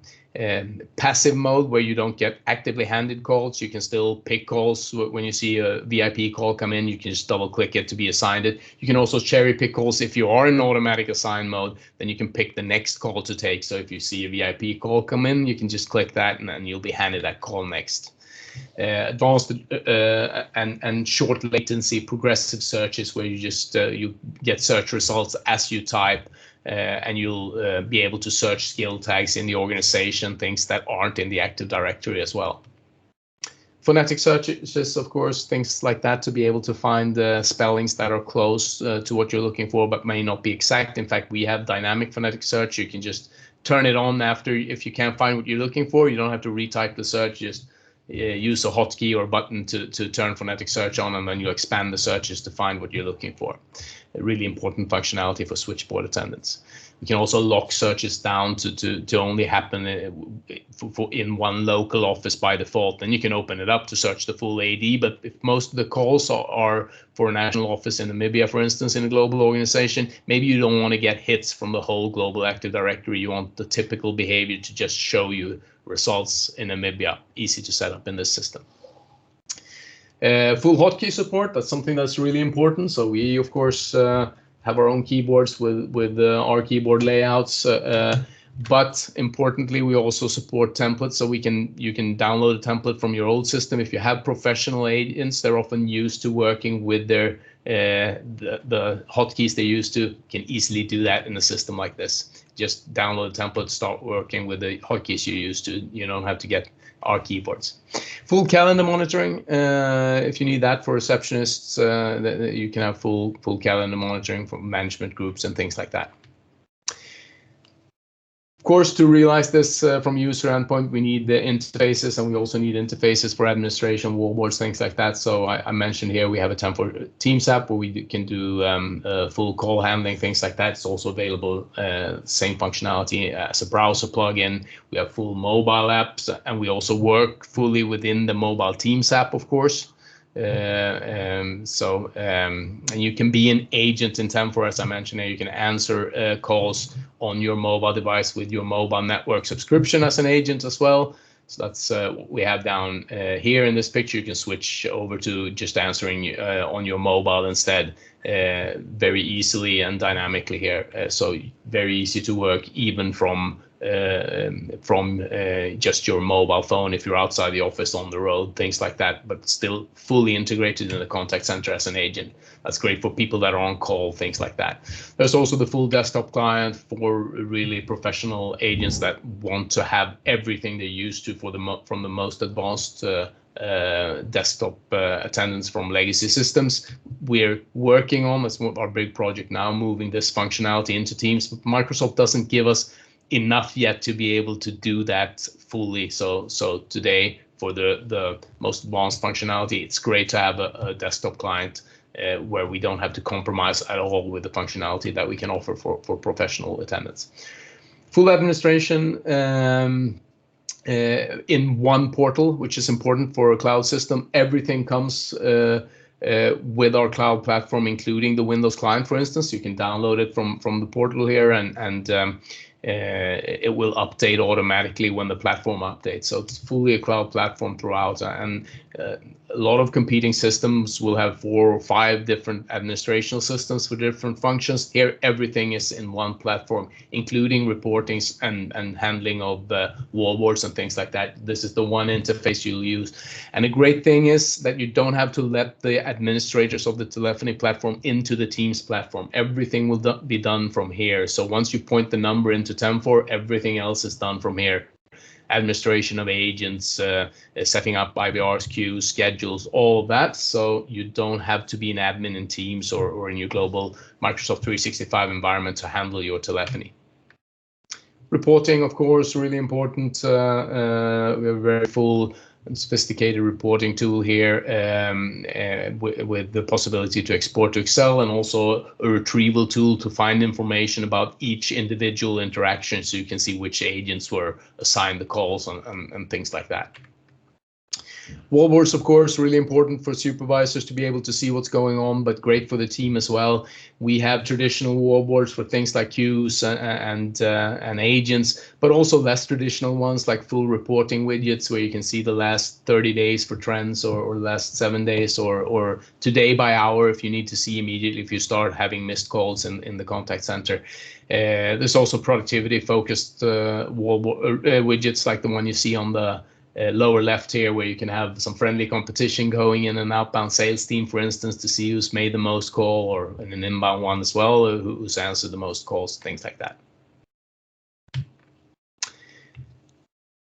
passive mode where you don't get actively handed calls. You can still pick calls. When you see a VIP call come in, you can just double click it to be assigned it. You can also cherry pick calls. If you are in automatic assign mode, then you can pick the next call to take. So if you see a VIP call come in, you can just click that and then you'll be handed that call next. Advanced and short latency progressive searches, where you just you get search results as you type, and you'll be able to search skill tags in the organization, things that aren't in the Active Directory as well. Phonetic searches, of course, things like that, to be able to find spellings that are close to what you're looking for but may not be exact. In fact, we have dynamic phonetic search. You can just turn it on after, if you can't find what you're looking for. You don't have to retype the search, just use a hotkey or button to turn phonetic search on, and then you expand the searches to find what you're looking for. A really important functionality for switchboard attendants. We can also lock searches down to only happen in one local office by default. Then you can open it up to search the full AD, but if most of the calls are for a national office in Namibia, for instance, in a global organization, maybe you don't want to get hits from the whole global Active Directory. You want the typical behavior to just show you results in Namibia, easy to set up in this system. Full hotkey support, that's something that's really important. So we, of course, have our own keyboards with our keyboard layouts, but importantly, we also support templates. So you can download a template from your old system. If you have professional agents, they're often used to working with their the hotkeys they used to, can easily do that in a system like this. Just download a template, start working with the hotkeys you used to. You don't have to get our keyboards. Full calendar monitoring, if you need that for receptionists, you can have full calendar monitoring for management groups and things like that. Of course, to realize this from user endpoint, we need the interfaces, and we also need interfaces for administration, wallboards, things like that. So I mentioned here we have a Tendfor Teams app where we can do full call handling, things like that. It's also available, same functionality as a browser plugin. We have full mobile apps, and we also work fully within the mobile Teams app, of course. And you can be an agent in Tendfor, as I mentioned here. You can answer calls on your mobile device with your mobile network subscription as an agent as well. So that's what we have down here in this picture. You can switch over to just answering on your mobile instead, very easily and dynamically here. So very easy to work even from just your mobile phone if you're outside the office, on the road, things like that, but still fully integrated in the contact center as an agent. That's great for people that are on call, things like that. There's also the full desktop client for really professional agents that want to have everything they're used to from the most advanced desktop attendance from legacy systems. We're working on, that's our big project now, moving this functionality into Teams, but Microsoft doesn't give us enough yet to be able to do that fully. So today, for the most advanced functionality, it's great to have a desktop client where we don't have to compromise at all with the functionality that we can offer for professional attendance. Full administration in one portal, which is important for a cloud system. Everything comes with our cloud platform, including the Windows client, for instance. You can download it from the portal here, and it will update automatically when the platform updates. So it's fully a cloud platform throughout, and a lot of competing systems will have 4 or 5 different administrational systems for different functions. Here, everything is in one platform, including reportings and handling of wallboards and things like that. This is the one interface you'll use. And a great thing is that you don't have to let the administrators of the telephony platform into the Teams platform. Everything will be done from here. So once you point the number into Tendfor, everything else is done from here. Administration of agents, setting up IVRs, queues, schedules, all of that. So you don't have to be an admin in Teams or in your global Microsoft 365 environment to handle your telephony. Reporting, of course, really important. We have a very full and sophisticated reporting tool here with the possibility to export to Excel, and also a retrieval tool to find information about each individual interaction, so you can see which agents were assigned the calls and things like that. Wallboards, of course, really important for supervisors to be able to see what's going on, but great for the team as well. We have traditional wallboards for things like queues and agents, but also less traditional ones like full reporting widgets, where you can see the last 30 days for trends, or last 7 days, or today by hour if you need to see immediately if you start having missed calls in the contact center. There's also productivity focused widgets like the one you see on the lower left here, where you can have some friendly competition going in an outbound sales team, for instance, to see who's made the most call, or in an inbound one as well, who's answered the most calls, things like that.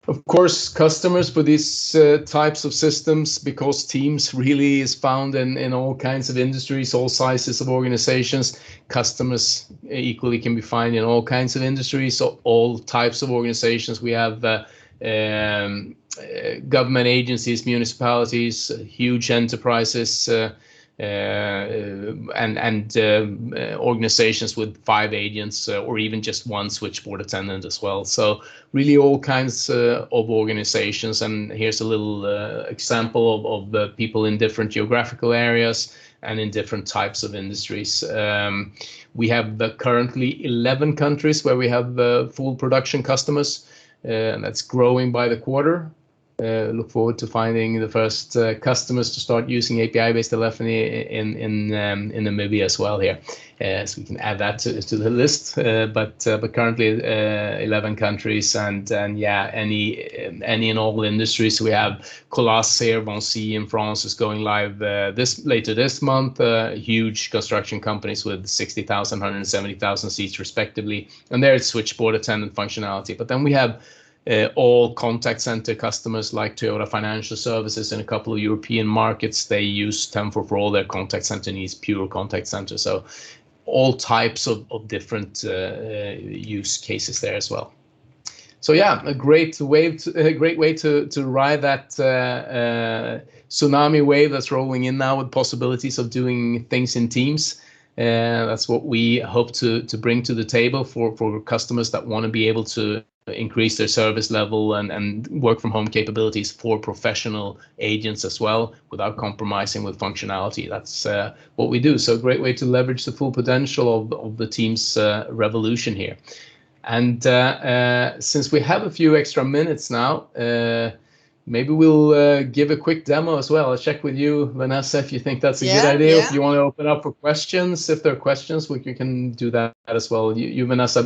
Of course, customers for these types of systems, because Teams really is found in all kinds of industries, all sizes of organizations. Customers equally can be found in all kinds of industries, so all types of organizations. We have government agencies, municipalities, huge enterprises, and organizations with 5 agents, or even just 1 switchboard attendant as well. So really all kinds of organizations. And here's a little example of the people in different geographical areas and in different types of industries. We have currently 11 countries where we have full production customers. And that's growing by the quarter. Look forward to finding the first customers to start using API-based telephony in Namibia as well here, so we can add that to the list. But currently 11 countries, and yeah, any and all industries. We have Colas here, Vinci in France is going live later this month. Huge construction companies with 60,000, 170,000 seats respectively, and there it's switchboard attendant functionality. But then we have all contact center customers like Toyota Financial Services in a couple of European markets. They use Tendfor for all their contact center needs, pure contact center. So all types of different use cases there as well. So yeah, a great way to ride that tsunami wave that's rolling in now, with possibilities of doing things in Teams. That's what we hope to bring to the table for customers that want to be able to increase their service level and work from home capabilities for professional agents as well, without compromising with functionality. That's what we do. So a great way to leverage the full potential of the Teams revolution here. And since we have a few extra minutes now, maybe we'll give a quick demo as well. I'll check with you, Vanessa, if you think that's a good idea. If you want to open up for questions, if there are questions, you can do that as well. You Vanessa,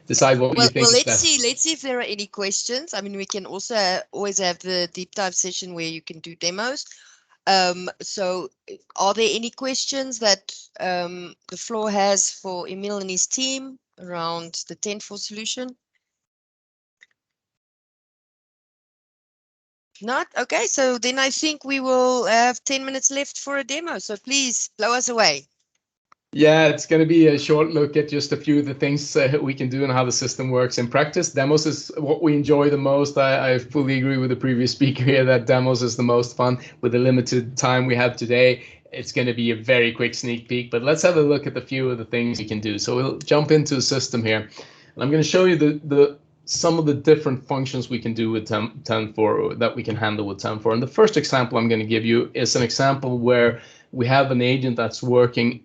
decide what you think. Well, let's see if there are any questions. I mean, we can also always have the deep dive session where you can do demos. So are there any questions that the floor has for Emil and his team around the Tendfor solution? Not? Okay, so then I think we will have 10 minutes left for a demo. So please blow us away. Yeah, it's going to be a short look at just a few of the things we can do and how the system works in practice. Demos is what we enjoy the most. I fully agree with the previous speaker here that demos is the most fun. With the limited time we have today, it's going to be a very quick sneak peek, but let's have a look at a few of the things we can do. So we'll jump into the system here. And I'm going to show you some of the different functions we can do with Tendfor, that we can handle with Tendfor. And the first example I'm going to give you is an example where we have an agent that's working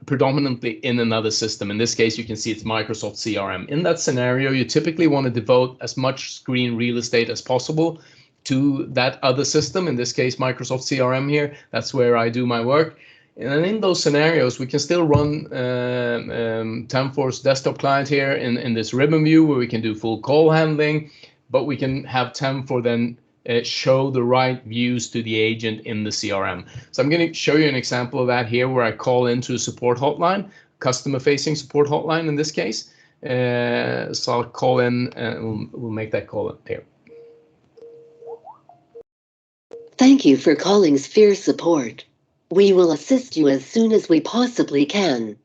predominantly in another system. In this case, you can see it's Microsoft CRM. In that scenario, you typically want to devote as much screen real estate as possible to that other system. In this case, Microsoft CRM here. That's where I do my work. And in those scenarios, we can still run Tendfor's desktop client here in this ribbon view, where we can do full call handling, but we can have Tendfor then show the right views to the agent in the CRM. So I'm going to show you an example of that here, where I call into a support hotline, customer-facing support hotline in this case. So I'll call in, and we'll make that call up here. Thank you for calling Sphere Support. We will assist you as soon as we possibly can.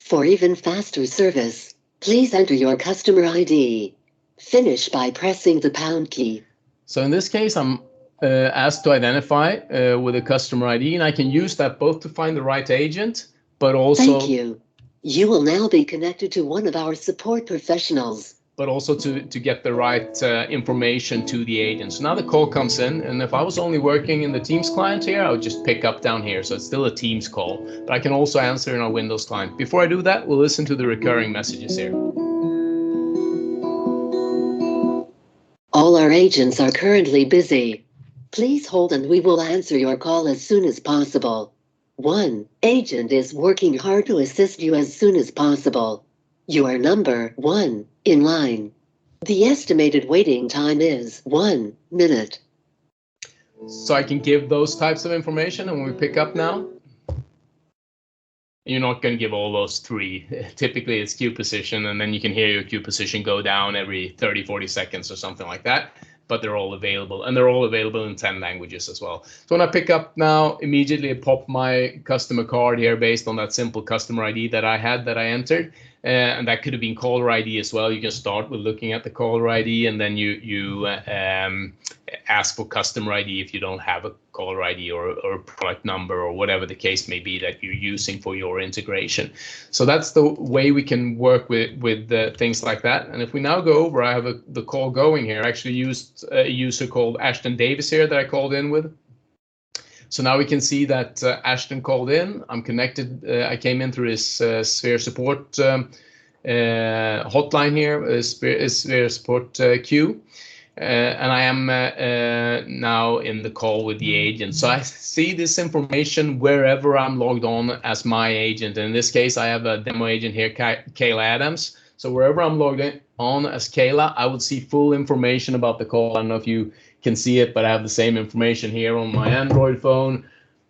For even faster service, please enter your customer ID. Finish by pressing the pound key. So in this case, I'm asked to identify with a customer ID, and I can use that both to find the right agent, but also... Thank you. You will now be connected to one of our support professionals. But also to get the right information to the agent. So now the call comes in, and if I was only working in the Teams client here, I would just pick up down here. So it's still a Teams call, but I can also answer in our Windows client. Before I do that, we'll listen to the recurring messages here. All our agents are currently busy. Please hold and we will answer your call as soon as possible. One agent is working hard to assist you as soon as possible. You are number 1 in line. The estimated waiting time is 1 minute. So I can give those types of information, and when we pick up now, you're not going to give all those 3. Typically it's queue position, and then you can hear your queue position go down every 30-40 seconds or something like that. But they're all available, and they're all available in 10 languages as well. So when I pick up now, immediately I pop my customer card here based on that simple customer ID that I entered. And that could have been caller ID as well. You can start with looking at the caller ID, and then you ask for customer ID if you don't have a caller ID or a product number or whatever the case may be that you're using for your integration. So that's the way we can work with things like that. And if we now go over, I have the call going here. I actually used a user called Ashton Davis here that I called in with. So now we can see that Ashton called in. I'm connected. I came in through his Sphere support hotline here, Sphere support queue. And I am now in the call with the agent. So I see this information wherever I'm logged on as my agent. In this case, I have a demo agent here, Kayla Adams. So wherever I'm logged on as Kayla, I would see full information about the call. I don't know if you can see it, but I have the same information here on my Android phone.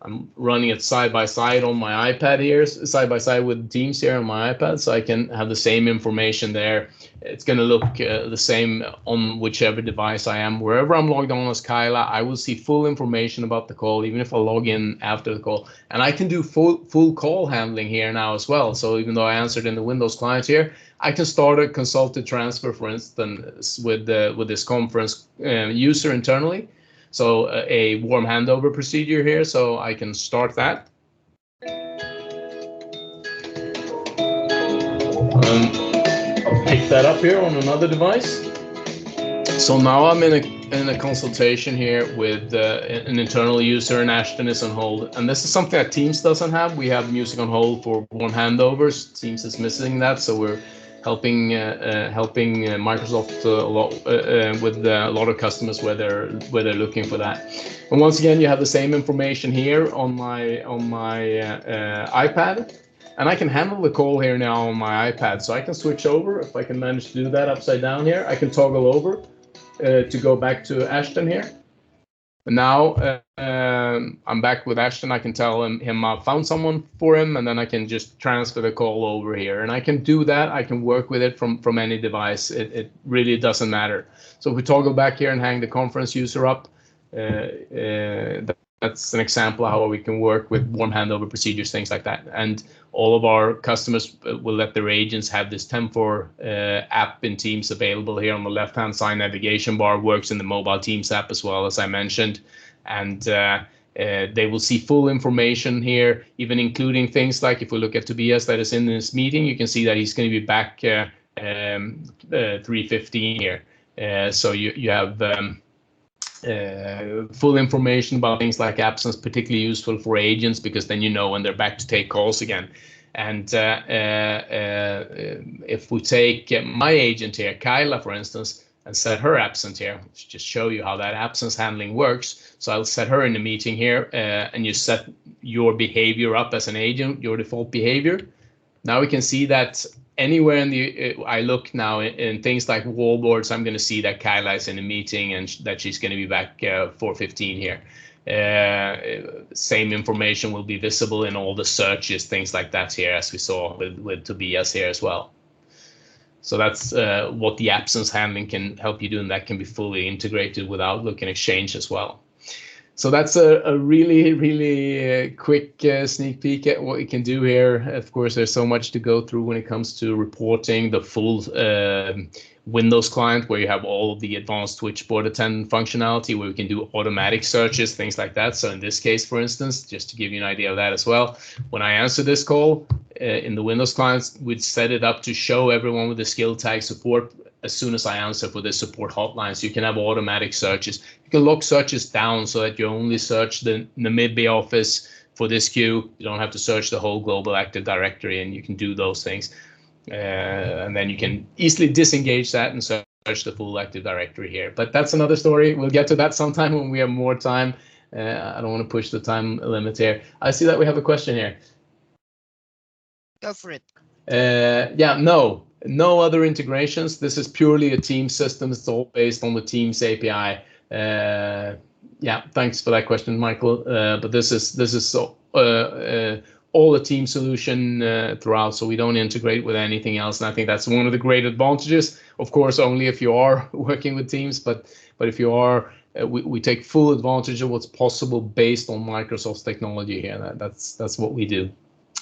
I'm running it side by side on my iPad here, side by side with Teams here on my iPad, so I can have the same information there. It's going to look the same on whichever device I am. Wherever I'm logged on as Kyla, I will see full information about the call, even if I log in after the call. And I can do full call handling here now as well. So even though I answered in the Windows client here, I can start a consulted transfer, for instance, with this conference user internally. So a warm handover procedure here, so I can start that. I'll pick that up here on another device. So now I'm in a consultation here with an internal user, and Ashton is on hold. And this is something that Teams doesn't have. We have music on hold for warm handovers. Teams is missing that, so we're helping Microsoft a lot with a lot of customers where they're looking for that. And once again, you have the same information here on my iPad, and I can handle the call here now on my iPad. So I can switch over if I can manage to do that upside down here. I can toggle over to go back to Ashton here. And now I'm back with Ashton. I can tell him I found someone for him, and then I can just transfer the call over here. And I can do that. I can work with it from any device. It really doesn't matter. So if we toggle back here and hang the conference user up, that that's an example of how we can work with warm handover procedures, things like that. And all of our customers will let their agents have this Tendfor app in Teams available here on the left-hand side. Navigation bar works in the mobile Teams app as well, as I mentioned. And they will see full information here, even including things like, if we look at Tobias that is in this meeting, you can see that he's going to be back 3:15 here. So you have full information about things like absence, particularly useful for agents, because then you know when they're back to take calls again. And if we take my agent here, Kyla, for instance, and set her absent here, just show you how that absence handling works. So I'll set her in the meeting here, and you set your behavior up as an agent, your default behavior. Now we can see that anywhere in the, I look now in things like wallboards, I'm going to see that Kyla is in a meeting and that she's going to be back 4:15 here. Same information will be visible in all the searches, things like that here, as we saw with Tobias here as well. So that's what the absence handling can help you do, and that can be fully integrated with Outlook and Exchange as well. So that's a really, really quick sneak peek at what you can do here. Of course, there's so much to go through when it comes to reporting the full Windows client, where you have all of the advanced switchboard attendant functionality, where we can do automatic searches, things like that. So in this case, for instance, just to give you an idea of that as well, when I answer this call in the Windows clients, we'd set it up to show everyone with the skill tag support as soon as I answer for the support hotline. So you can have automatic searches. You can lock searches down so that you only search the Namibia office for this queue. You don't have to search the whole global Active Directory, and you can do those things. And then you can easily disengage that and search the full Active Directory here. But that's another story. We'll get to that sometime when we have more time. I don't want to push the time limit here. I see that we have a question here. Go for it. Yeah, no other integrations. This is purely a Teams system. It's all based on the Teams API. Yeah, thanks for that question, Michael. But this is all a team solution throughout, so we don't integrate with anything else. And I think that's one of the great advantages. Of course, only if you are working with Teams, but if you are, we take full advantage of what's possible based on Microsoft's technology here. That's what we do.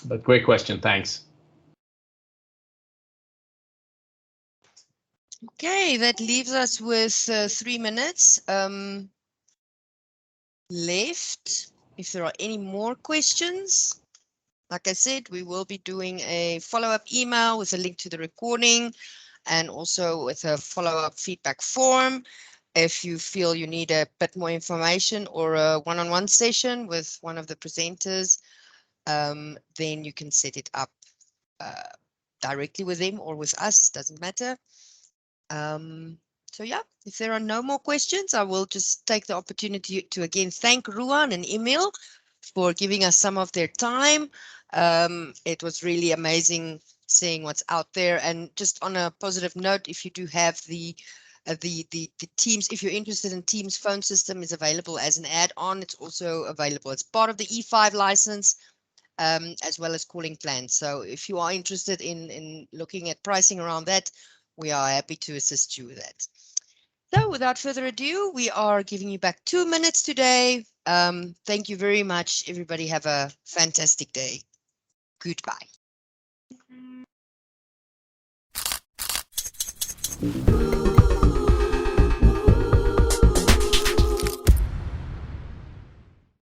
But great question, thanks. Okay, that leaves us with 3 minutes left. If there are any more questions, like I said, we will be doing a follow-up email with a link to the recording and also with a follow-up feedback form. If you feel you need a bit more information or a one-on-one session with one of the presenters, then you can set it up directly with them or with us, doesn't matter. So yeah, if there are no more questions, I will just take the opportunity to again thank Ruan and Emil for giving us some of their time. It was really amazing seeing what's out there. And just on a positive note, if you do have the Teams, if you're interested in Teams phone system, is available as an add-on. It's also available as part of the E5 license, as well as calling plans. So if you are interested in looking at pricing around that, we are happy to assist you with that. So without further ado, we are giving you back 2 minutes today. Thank you very much, everybody. Have a fantastic day. Goodbye.